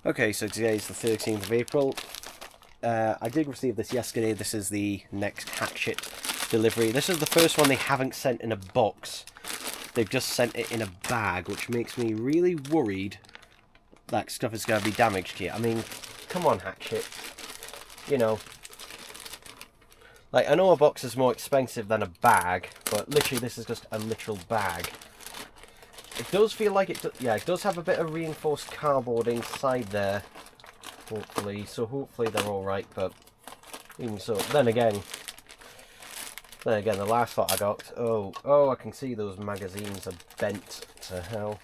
Okay, so today is the 13th of April. I did receive this yesterday. This is the next Hachette delivery. This is the first one they haven't sent in a box. They've just sent it in a bag, which makes me really worried that stuff is going to be damaged here. I mean, come on, Hachette. You know, like, I know a box is more expensive than a bag, but literally this is just a literal bag. It does feel like it, yeah, it does have a bit of reinforced cardboard inside there, hopefully, so hopefully they're alright, but even so, then again, the last lot I got, oh, I can see those magazines are bent to hell.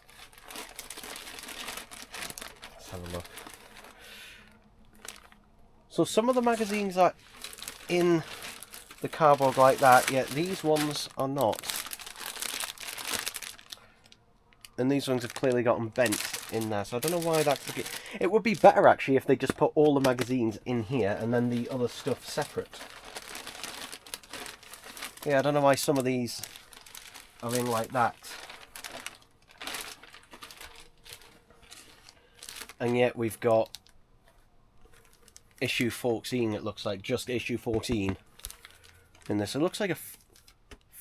Let's have a look. So some of the magazines are in the cardboard like that, yet these ones are not. And these ones have clearly gotten bent in there, so I don't know why that's the case. It would be better, actually, if they just put all the magazines in here and then the other stuff separate. Yeah, I don't know why some of these are in like that. And yet we've got issue 14, it looks like, just issue 14 in this. It looks like a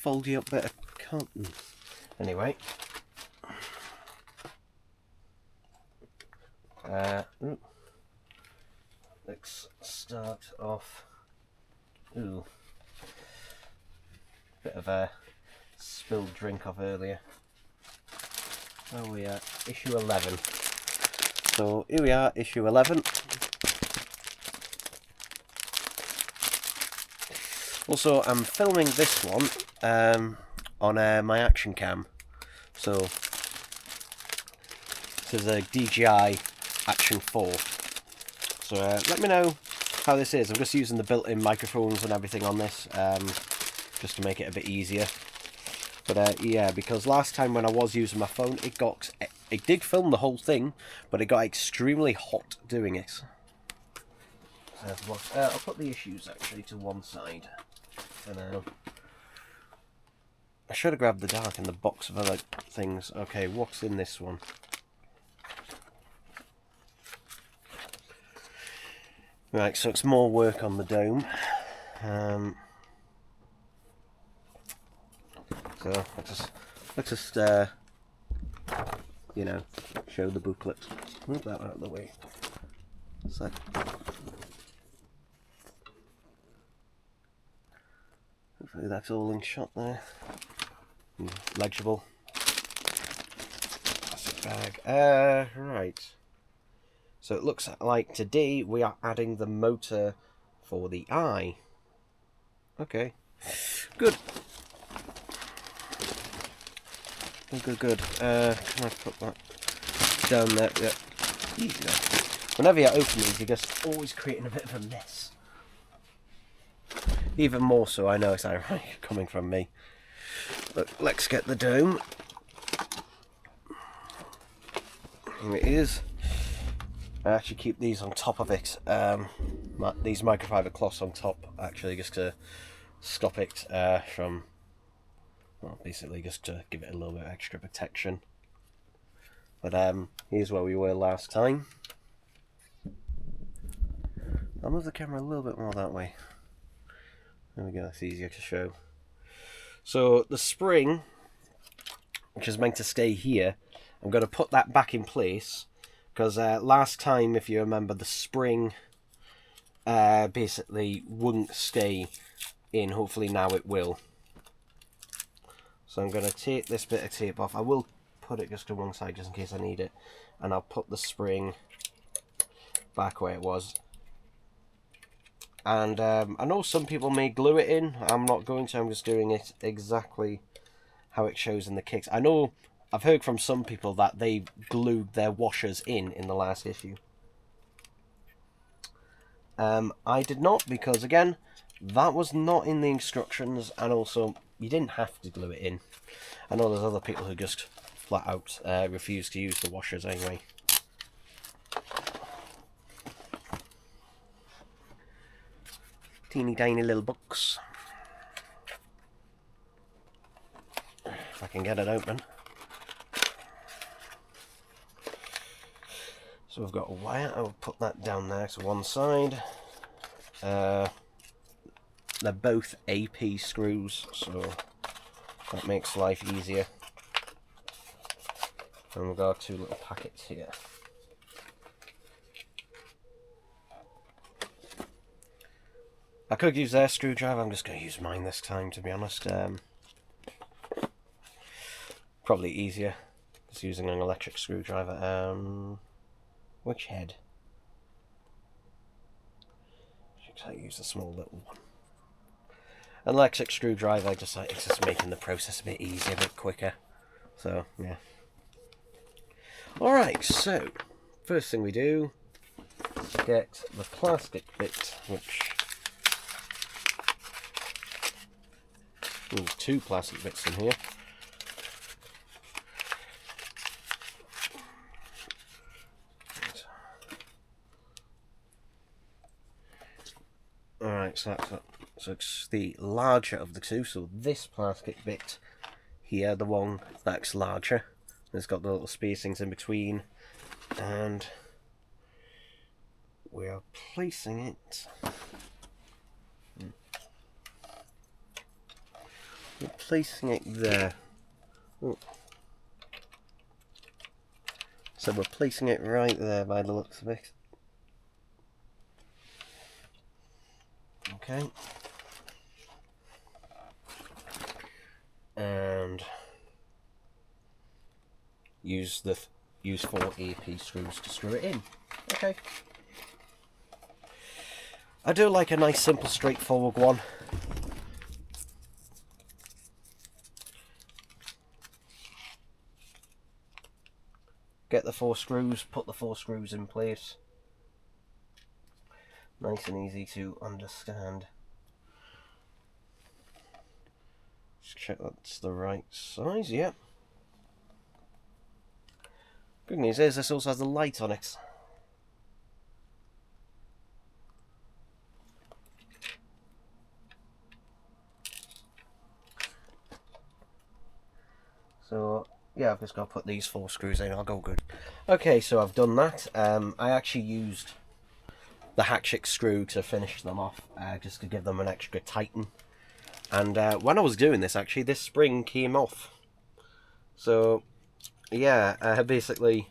foldy up bit of cotton. Anyway. Let's start off. Ooh, bit of a spilled drink off earlier. Oh, we are issue 11. So here we are, issue 11. Also, I'm filming this one on my action cam. So this is a DJI Action 4. So let me know how this is. I'm just using the built-in microphones and everything on this, just to make it a bit easier. But yeah, because last time when I was using my phone, it did film the whole thing, but it got extremely hot doing it. So I'll put the issues actually to one side for now. I should have grabbed the Dalek in the box of other things. Okay, what's in this one? Right, so it's more work on the dome. So let's just you know, show the booklet. Move that out of the way. So hopefully that's all in shot there. Legible. Plastic bag. Right. So it looks like today we are adding the motor for the eye. Okay. Good. Good. Can I put that down there? Yeah. Easy there. Whenever you open these, you're just always creating a bit of a mess. Even more so, I know it's ironic coming from me. But let's get the dome. Here it is. I actually keep these on top of it. These microfiber cloths on top, actually, just to stop it from, well, basically just to give it a little bit of extra protection. But here's where we were last time. I'll move the camera a little bit more that way. There we go, it's easier to show. So the spring, which is meant to stay here, I'm going to put that back in place. Because last time, if you remember, the spring basically wouldn't stay in. Hopefully now it will. So I'm going to take this bit of tape off. I will put it just to one side just in case I need it. And I'll put the spring back where it was. And I know some people may glue it in. I'm not going to. I'm just doing it exactly how it shows in the kicks. I know I've heard from some people that they glued their washers in the last issue. I did not, because again, that was not in the instructions, and also you didn't have to glue it in. I know there's other people who just flat out refuse to use the washers anyway. Teeny tiny little box. If I can get it open. So we've got a wire. I'll put that down there to one side. They're both AP screws, so that makes life easier. And we've got 2 little packets here. I could use their screwdriver. I'm just going to use mine this time, to be honest. Probably easier just using an electric screwdriver. Which head? I use a small little one. An electric screwdriver, it's just making the process a bit easier, a bit quicker. So yeah. Alright, so first thing we do, get the plastic bit, which there's 2 plastic bits in here. Alright, so it's the larger of the 2, so this plastic bit here, the one that's larger, it's got the little spacings in between, and we are placing it. We're placing it there. Ooh. So we're placing it right there by the looks of it. Okay. And use 4 AP screws to screw it in. Okay. I do like a nice, simple, straightforward one. Get the 4 screws, put the 4 screws in place. Nice and easy to understand. Just check that's the right size, yeah. Good news is this also has a light on it. So yeah, I've just got to put these 4 screws in, I'll go good. Okay, so I've done that. I actually used the Hachette screw to finish them off, just to give them an extra tighten. And when I was doing this, actually, this spring came off. So yeah, basically,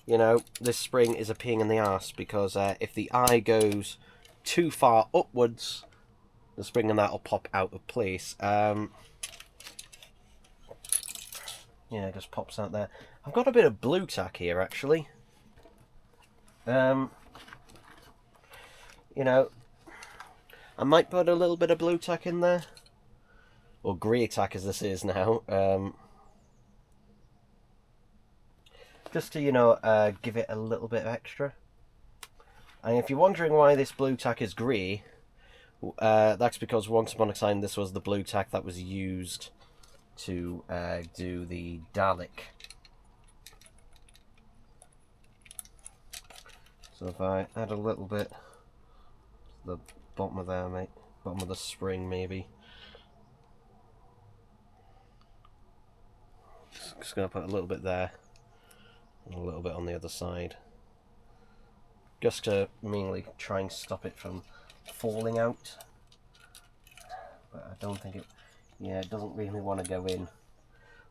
you know, this spring is a pain in the ass, because if the eye goes too far upwards, the spring and that will pop out of place. Yeah, it just pops out there. I've got a bit of blue tack here, actually. You know, I might put a little bit of blue tack in there, or grey tack as this is now, just to, you know, give it a little bit extra. And if you're wondering why this blue tack is grey, that's because once upon a time this was the blue tack that was used to do the Dalek. So if I add a little bit to the bottom of there, mate, bottom of the spring maybe. Just going to put a little bit there and a little bit on the other side, just to mainly try and stop it from falling out. But I don't think it, yeah, it doesn't really want to go in.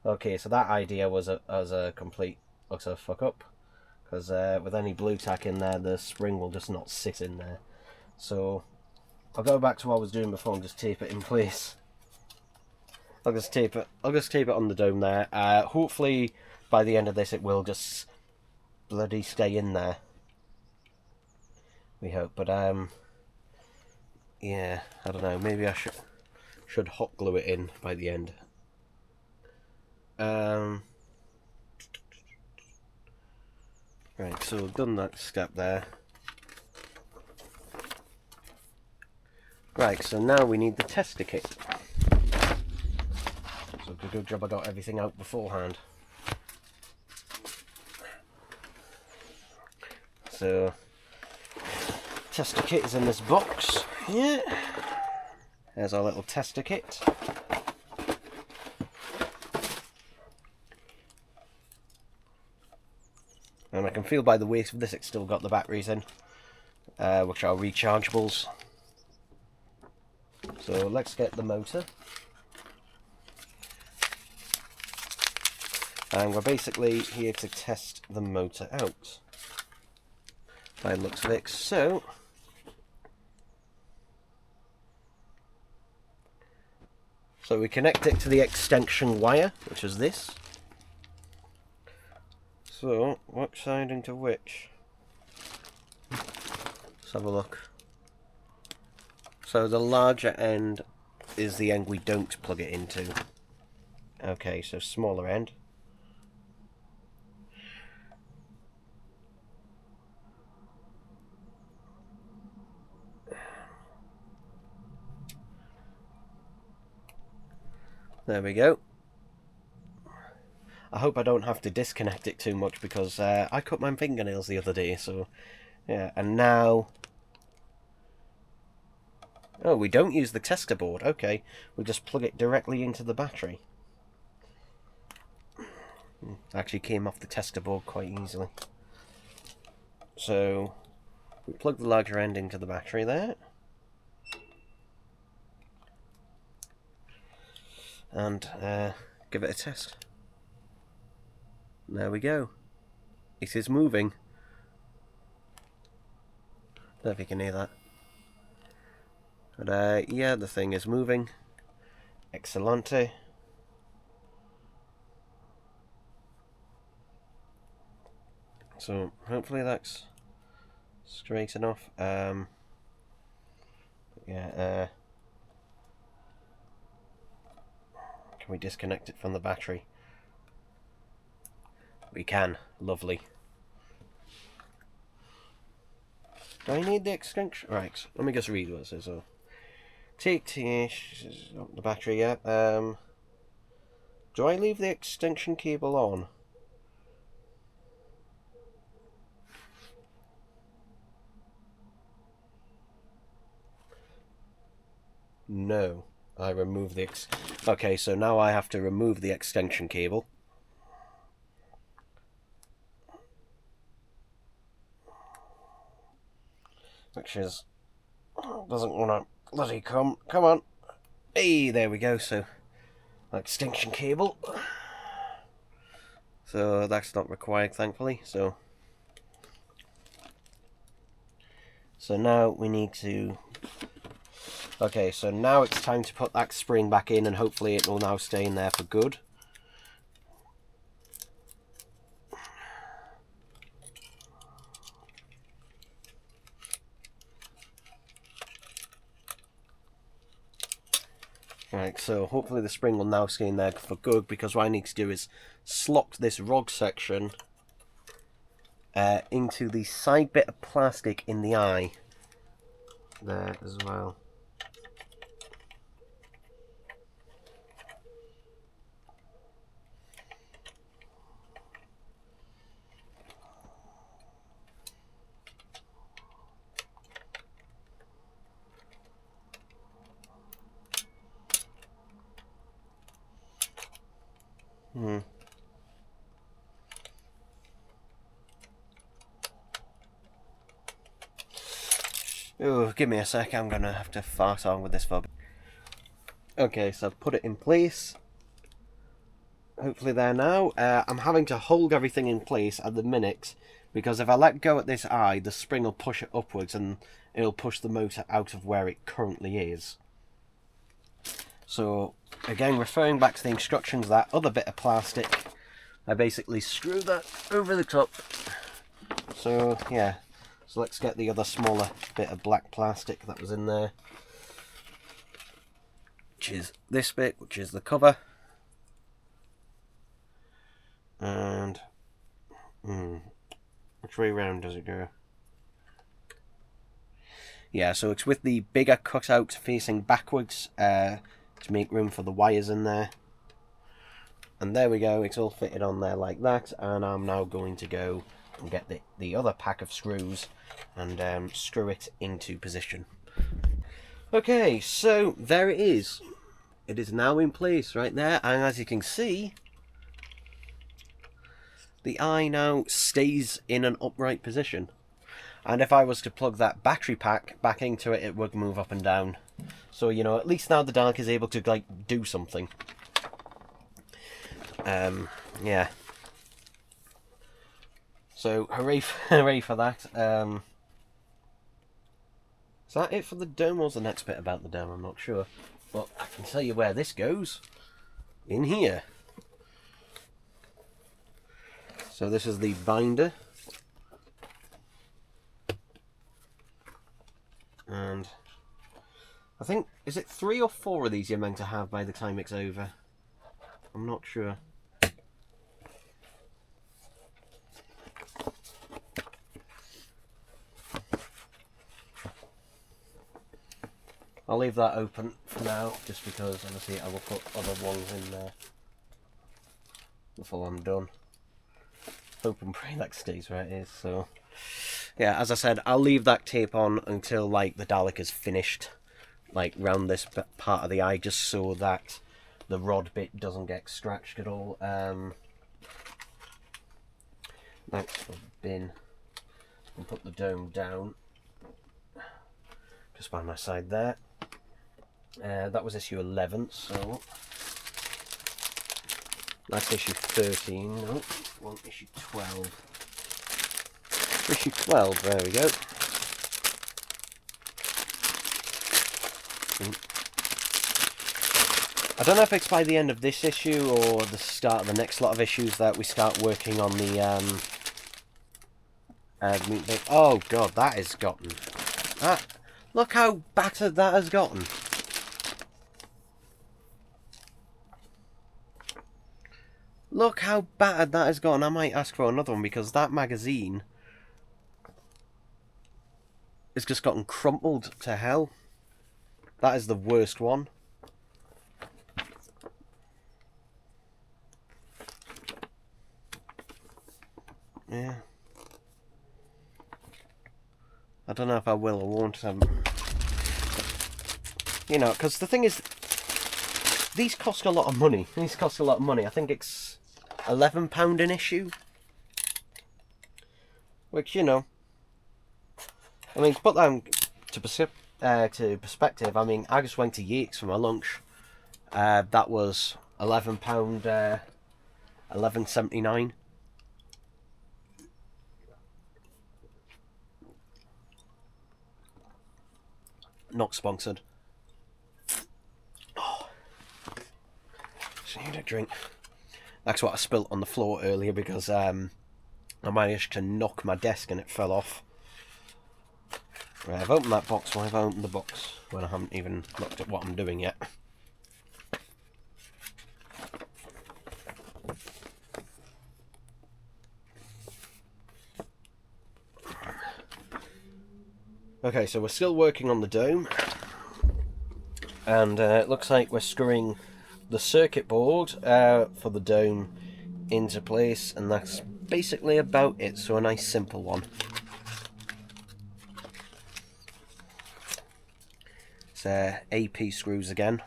Okay, so that idea was a complete utter fuck up, because with any blue tack in there, the spring will just not sit in there. So I'll go back to what I was doing before and just tape it in place. I'll just tape it on the dome there. Hopefully by the end of this it will just bloody stay in there. We hope, but yeah, I don't know, maybe I should hot glue it in by the end. Right, so we've done that step there. Right, so now we need the tester kit. So it's a good job I got everything out beforehand. So, tester kit is in this box. Yeah. There's our little tester kit. And can feel by the weight of this it's still got the batteries in, which are rechargeables. So let's get the motor. And we're basically here to test the motor out, by the looks of it. So we connect it to the extension wire, which is this. So, which side into which? Let's have a look. So the larger end is the end we don't plug it into. Okay, so smaller end. There we go. I hope I don't have to disconnect it too much because I cut my fingernails the other day, so yeah. And now, oh, we don't use the tester board. Okay, we just plug it directly into the battery. Actually came off the tester board quite easily. So we plug the larger end into the battery there. And give it a test. There we go. It is moving. Don't know if you can hear that. But yeah, the thing is moving. Excellente. So hopefully that's straight enough. Yeah. Can we disconnect it from the battery? We can. Lovely. Do I need the extension? Right, let me just read what it says. So, take the battery, yeah. Do I leave the extension cable on? No. I remove the okay, so now I have to remove the extension cable. Which is, doesn't want to bloody come on. Hey, there we go. So extension cable, so that's not required, thankfully. So now we need to, okay, so now it's time to put that spring back in, and hopefully it will now stay in there for good. Right, so hopefully the spring will now stay in there for good, because what I need to do is slot this rod section into the side bit of plastic in the eye there as well. Oh, give me a sec, I'm gonna have to fart on with this fob. Okay, so I've put it in place. Hopefully there now. I'm having to hold everything in place at the minute, because if I let go at this eye, the spring will push it upwards and it'll push the motor out of where it currently is. So, again, referring back to the instructions, that other bit of plastic, I basically screw that over the top. So, yeah. So let's get the other smaller bit of black plastic that was in there, which is this bit, which is the cover. And which way round does it go? Yeah, so it's with the bigger cutout facing backwards to make room for the wires in there. And there we go, it's all fitted on there like that, and I'm now going to go and get the other pack of screws and screw it into position. Okay, so there it is. It is now in place right there, and as you can see, the eye now stays in an upright position. And if I was to plug that battery pack back into it, it would move up and down. So, you know, at least now the Dalek is able to, like, do something. Yeah. So, hooray for that. Is that it for the dome, or was the next bit about the dome? I'm not sure. But I can tell you where this goes. In here. So this is the binder. And I think, is it 3 or 4 of these you're meant to have by the time it's over? I'm not sure. I'll leave that open for now, just because obviously I will put other ones in there before I'm done. Hope and pray that stays where it is. So yeah, as I said, I'll leave that tape on until like the Dalek is finished, like round this part of the eye, just so that the rod bit doesn't get scratched at all. Next for bin, and put the dome down just by my side there. That was issue 11, so that's issue 13. No, want issue 12. Issue 12, there we go. I don't know if it's by the end of this issue or the start of the next lot of issues that we start working on the oh god, that has gotten look how battered that has gotten. Look how battered that has gotten. I might ask for another one because that magazine has just gotten crumpled to hell. That is the worst one. Yeah. I don't know if I will or won't. You know, because the thing is, these cost a lot of money. These cost a lot of money. I think it's £11 an issue. Which, you know, I mean, to put that to perspective, I mean, I just went to Yates for my lunch. That was £11, £11.79. Not sponsored. Oh, just need a drink. That's what I spilt on the floor earlier because I managed to knock my desk and it fell off. Right, I've opened that box. Why have I opened the box when I haven't even looked at what I'm doing yet? Okay, so we're still working on the dome, and it looks like we're screwing the circuit board for the dome into place, and that's basically about it. So a nice simple one. It's AP screws again.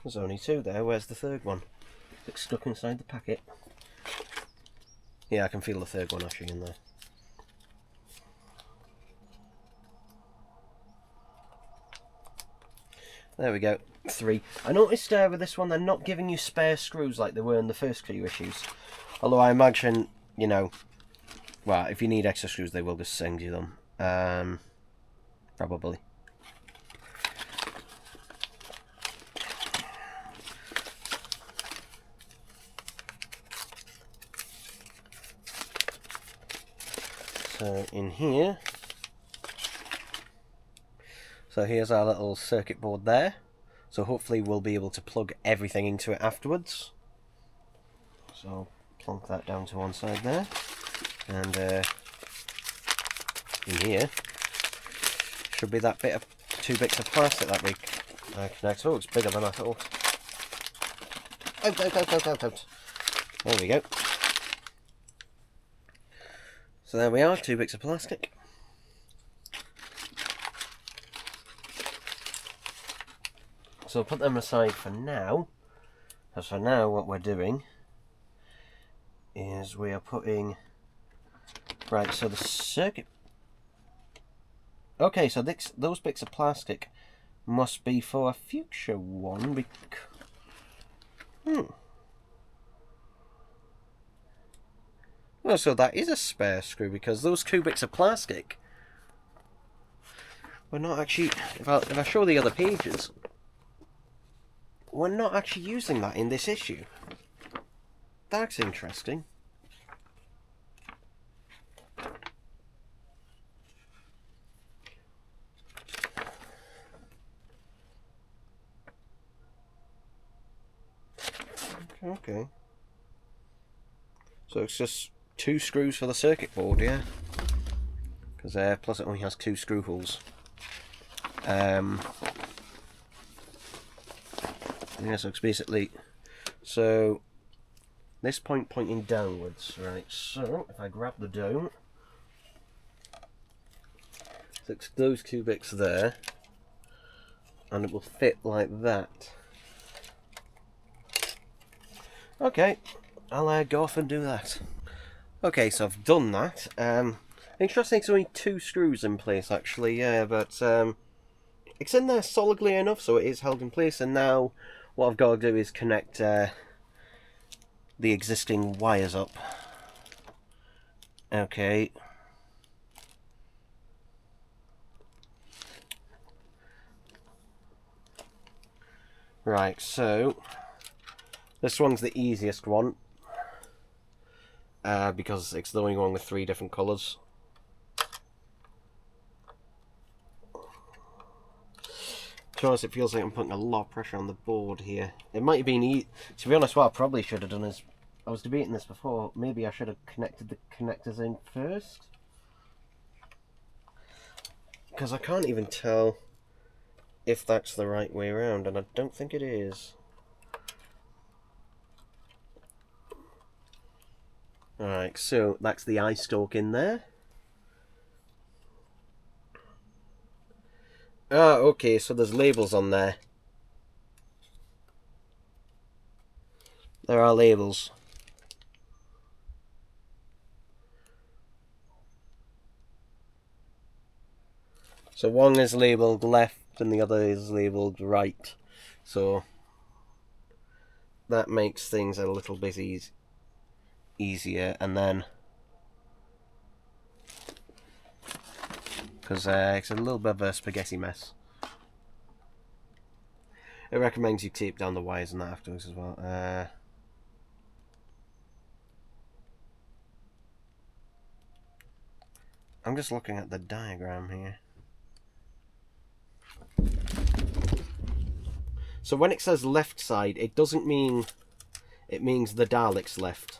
There's only 2 there. Where's the third one? It's stuck inside the packet. Yeah, I can feel the third one actually in there. There we go. 3. I noticed with this one they're not giving you spare screws like they were in the first few issues. Although I imagine, you know, well, if you need extra screws they will just send you them. Probably. So in here, so here's our little circuit board there. So hopefully we'll be able to plug everything into it afterwards. So I'll plonk that down to one side there. And in here should be that bit of 2 bits of plastic that we connect. Oh, it's bigger than I thought. Out. There we go. So there we are, 2 bits of plastic. So I'll put them aside for now. Because for now what we're doing is we are putting... Right, so the circuit... Okay, so those bits of plastic must be for a future one. Oh, so that is a spare screw, because those two bits of plastic we're not actually... If I show the other pages, we're not actually using that in this issue. That's interesting. Okay. So it's just 2 screws for the circuit board, yeah? Because plus it only has 2 screw holes. Yeah, so it's basically... So, this point pointing downwards, right? So, if I grab the dome, so it's those 2 bits there, and it will fit like that. Okay, I'll go off and do that. Okay, so I've done that. Interesting, it's only 2 screws in place actually, yeah, but it's in there solidly enough so it is held in place, and now what I've got to do is connect the existing wires up. Okay. Right, so this one's the easiest one because it's the only one with 3 different colours. To be honest, it feels like I'm putting a lot of pressure on the board here. It might have been to be honest, what I probably should have done is, I was debating this before, maybe I should have connected the connectors in first. Because I can't even tell if that's the right way around, and I don't think it is. Alright, so that's the eye stalk in there. Ah, okay, so there's labels on there. There are labels. So one is labelled left and the other is labelled right. So that makes things a little bit easier. And then, because it's a little bit of a spaghetti mess, it recommends you tape down the wires and that afterwards as well. I'm just looking at the diagram here. So when it says left side, it doesn't mean... It means the Dalek's left.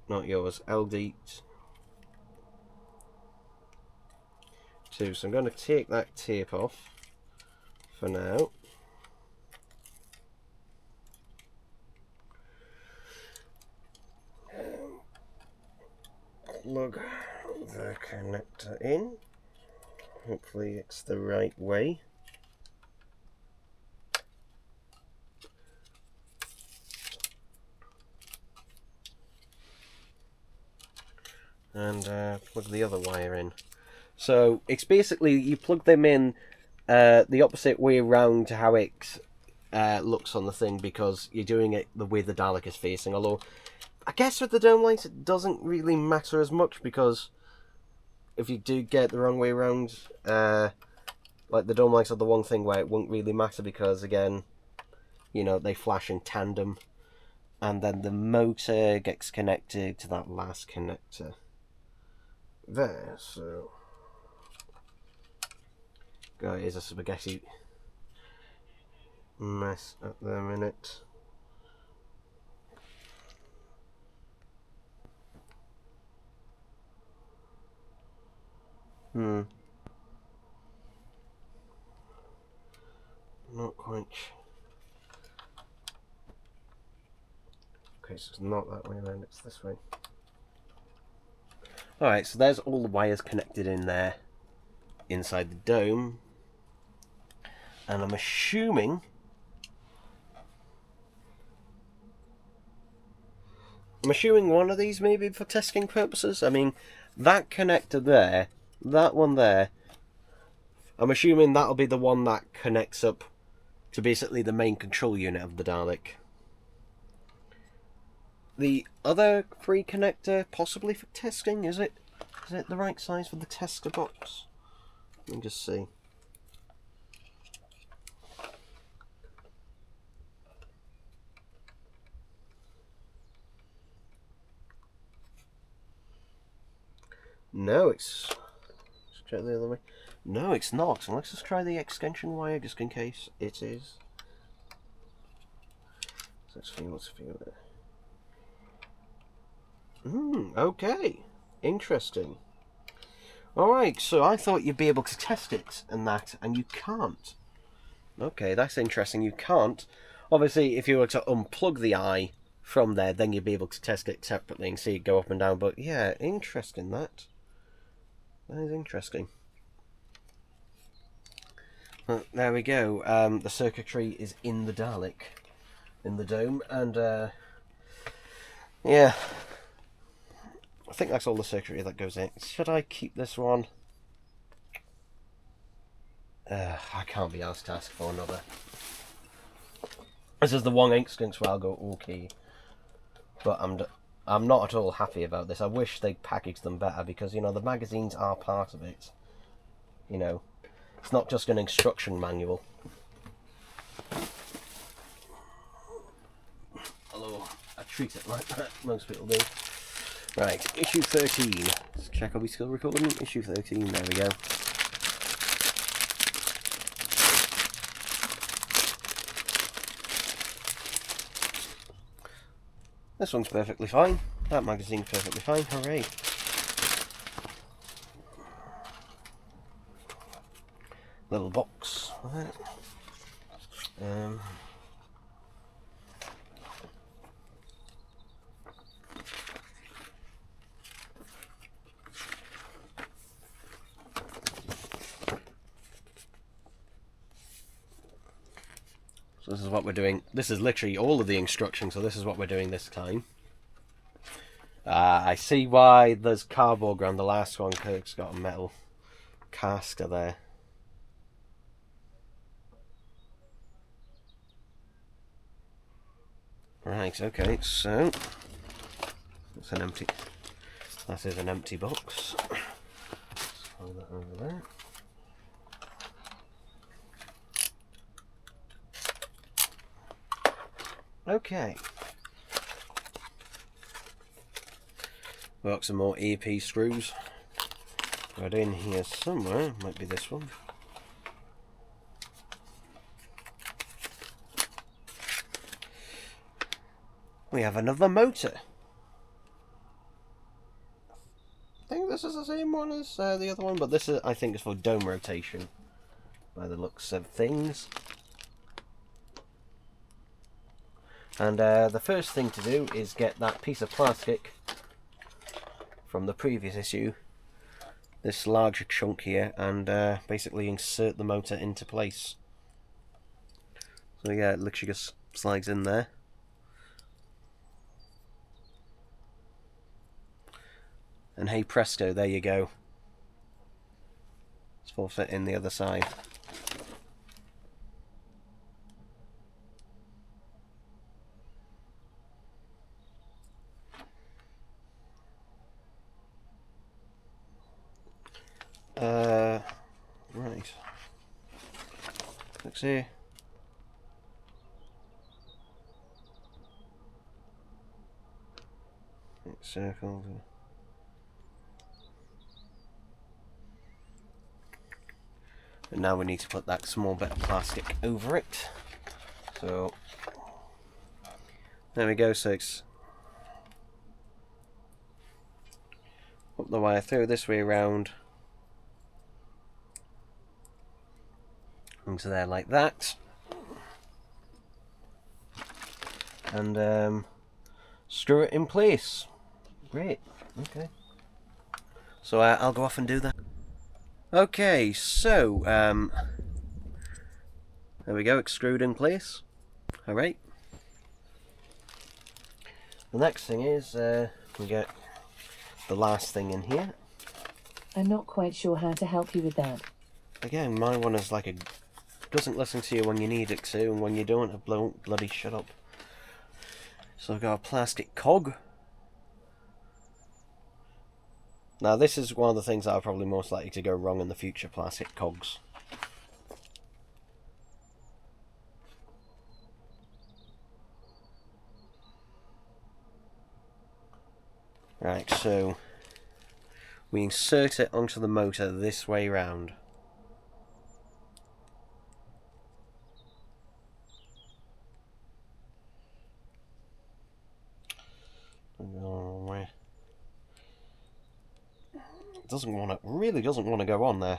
Not yours. LD2. So I'm going to take that tape off for now. Plug the connector in. Hopefully it's the right way. And plug the other wire in. So it's basically, you plug them in the opposite way around to how it looks on the thing, because you're doing it the way the Dalek is facing. Although I guess with the dome lights it doesn't really matter as much, because if you do get the wrong way around, like the dome lights are the one thing where it won't really matter, because again, you know, they flash in tandem, and then the motor gets connected to that last connector there. So God, it is a spaghetti mess at the minute. Not quite. Okay, so it's not that way around, it's this way. Alright, so there's all the wires connected in there inside the dome. And I'm assuming one of these maybe for testing purposes. I mean, that connector there, that one there, I'm assuming that'll be the one that connects up to basically the main control unit of the Dalek. The other free connector, possibly for testing, is it the right size for the tester box? Let me just see. No, let's try the other way. No, it's not. So let's just try the extension wire just in case it is. So let's feel it. Okay. Interesting. Alright, so I thought you'd be able to test it and that, and you can't. Okay, that's interesting. You can't. Obviously, if you were to unplug the eye from there, then you'd be able to test it separately and see it go up and down. But yeah, interesting that. That is interesting. Well, there we go. The circuitry is in the Dalek, in the dome, and yeah, I think that's all the circuitry that goes in. Should I keep this one? I can't be asked to ask for another. This is the one instance where I'll go okay, but I'm not at all happy about this. I wish they packaged them better, because you know the magazines are part of it. You know, it's not just an instruction manual. Although I treat it like that, most people do. Right, issue 13. Let's check, are we still recording? Issue 13, there we go. This one's perfectly fine. That magazine's perfectly fine. Hooray. Little box. So this is what we're doing. This is literally all of the instructions, so this is what we're doing this time. I see why there's cardboard around the last one, because it's got a metal caster there. Right, okay, so it's an empty. That is an empty box. Let's hold that over there. Okay. Got some more EP screws. Right in here somewhere. Might be this one. We have another motor. I think this is the same one as the other one, but this is, I think, is for dome rotation, by the looks of things. And the first thing to do is get that piece of plastic from the previous issue, this larger chunk here, and basically insert the motor into place. So yeah, it literally just slides in there. And hey presto, there you go. It's full fit in the other side. Right. Let's see. It's circled. And now we need to put that small bit of plastic over it. So there we go. So it's up the wire through this way around into there like that, and screw it in place. Great. Okay. So I'll go off and do that. Okay, so There we go, it's screwed in place. Alright. The next thing is we get the last thing in here. I'm not quite sure how to help you with that. Again, my one is like doesn't listen to you when you need it to, and when you don't, it bloody shut up. So I've got a plastic cog. Now this is one of the things that are probably most likely to go wrong in the future, plastic cogs. Right, so we insert it onto the motor this way round. It doesn't want to, really doesn't want to go on there.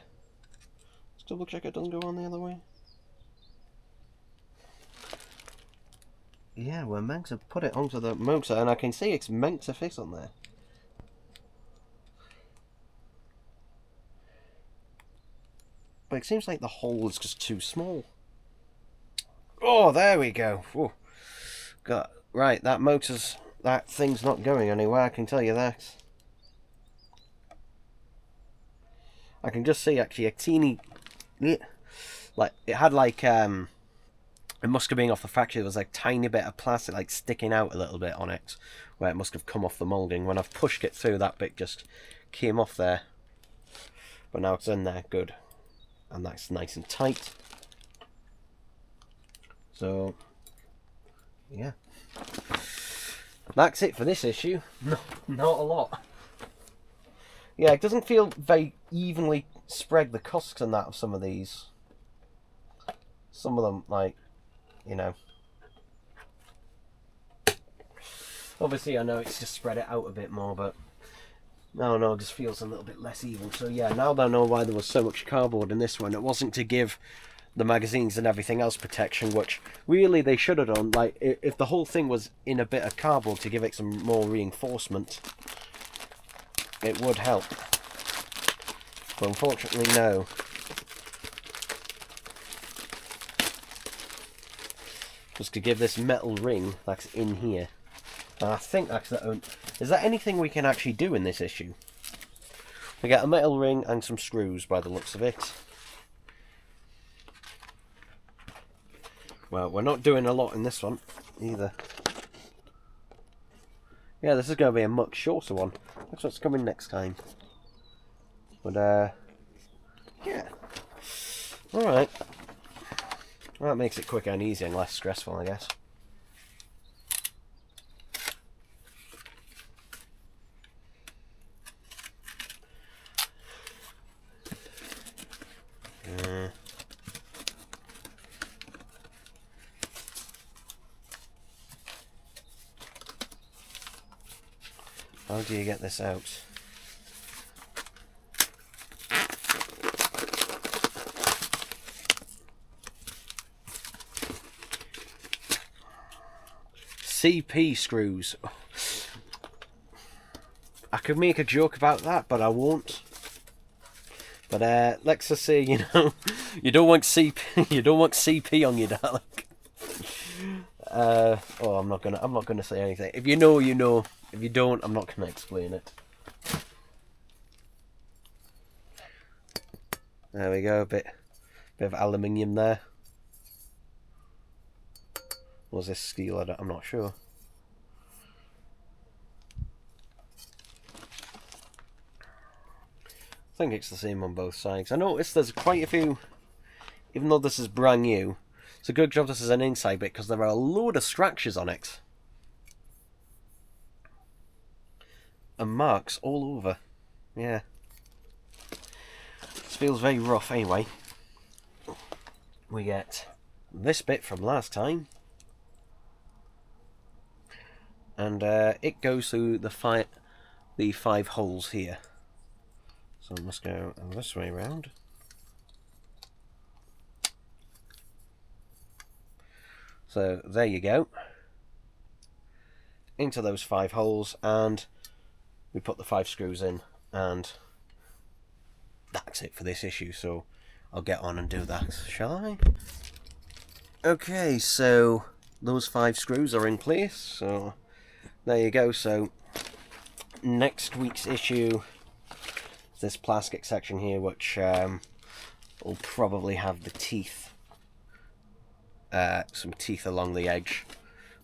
Let's double check it doesn't go on the other way. Yeah, we're meant to put it onto the motor, and I can see it's meant to fit on there. But it seems like the hole is just too small. Oh, there we go. Whoa. Got right, that thing's not going anywhere, I can tell you that. I can just see actually a teeny, like it had like it must have been off the factory. There was like tiny bit of plastic like sticking out a little bit on it, where it must have come off the moulding. When I've pushed it through, that bit just came off there. But now it's in there, good, and that's nice and tight. So yeah, that's it for this issue. No, not a lot. Yeah, it doesn't feel very evenly spread, the costs and that of some of these. Some of them, like, you know. Obviously, I know it's just spread it out a bit more, but no, it just feels a little bit less even. So yeah, now that I know why there was so much cardboard in this one, it wasn't to give the magazines and everything else protection, which really they should have done. Like, if the whole thing was in a bit of cardboard to give it some more reinforcement, it would help. But unfortunately, no. Just to give this metal ring that's in here. And I think that's the only... Is there anything we can actually do in this issue? We get a metal ring and some screws by the looks of it. Well, we're not doing a lot in this one either. Yeah, this is going to be a much shorter one. That's what's coming next time. But, yeah. Alright. Well, that makes it quicker and easier and less stressful, I guess. How do you get this out? CP screws. I could make a joke about that, but I won't. But let's just say, you know, you don't want CP. You don't want CP on your Dalek. Oh, I'm not gonna say anything. If you know, you know. If you don't, I'm not gonna explain it. There we go. Bit of aluminium there. Was this steel? I'm not sure. I think it's the same on both sides. I noticed there's quite a few, even though this is brand new, it's a good job this is an inside bit because there are a load of scratches on it. And marks all over. Yeah. This feels very rough anyway. We get this bit from last time. And it goes through the five holes here. So I must go this way around. So there you go. Into those 5 holes, and we put the 5 screws in, and that's it for this issue. So I'll get on and do that, shall I? Okay, so those 5 screws are in place, so there you go. So next week's issue is this plastic section here, which will probably have the teeth, some teeth along the edge,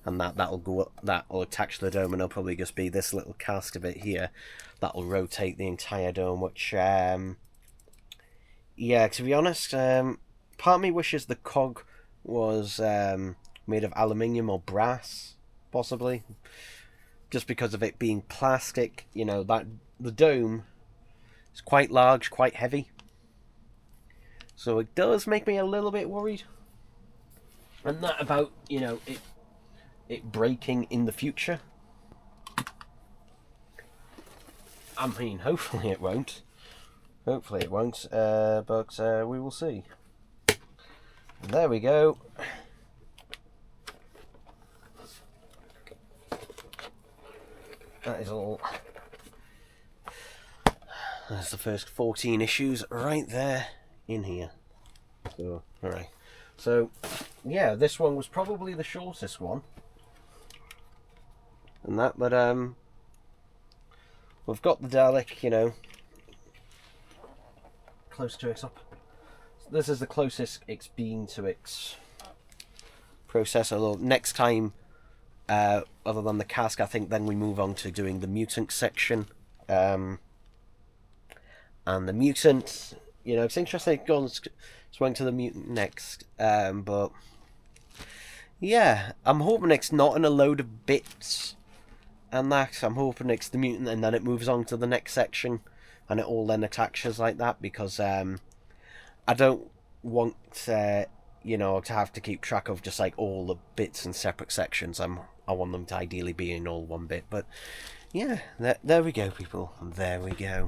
and that'll go up, that'll attach to the dome, and it'll probably just be this little caster bit here that'll rotate the entire dome, which yeah, to be honest, part of me wishes the cog was made of aluminium or brass, possibly, just because of it being plastic. You know, that the dome is quite large, quite heavy, so it does make me a little bit worried, and that about, you know, it breaking in the future. I mean, hopefully it won't. Hopefully it won't, but we will see. There we go. That is all. That's the first 14 issues right there in here. So, alright. So, yeah, this one was probably the shortest one. And that, but we've got the Dalek, you know, close to its up. This is the closest it's been to its process. Although next time, other than the cask, I think then we move on to doing the mutant section. And the mutant, you know, it's interesting swing to the mutant next. But yeah, I'm hoping it's not in a load of bits and that. I'm hoping it's the mutant and then it moves on to the next section and it all then attaches like that, because I don't want, you know, to have to keep track of just like all the bits and separate sections. I want them to ideally be in all one bit. But yeah, there we go, people. There we go.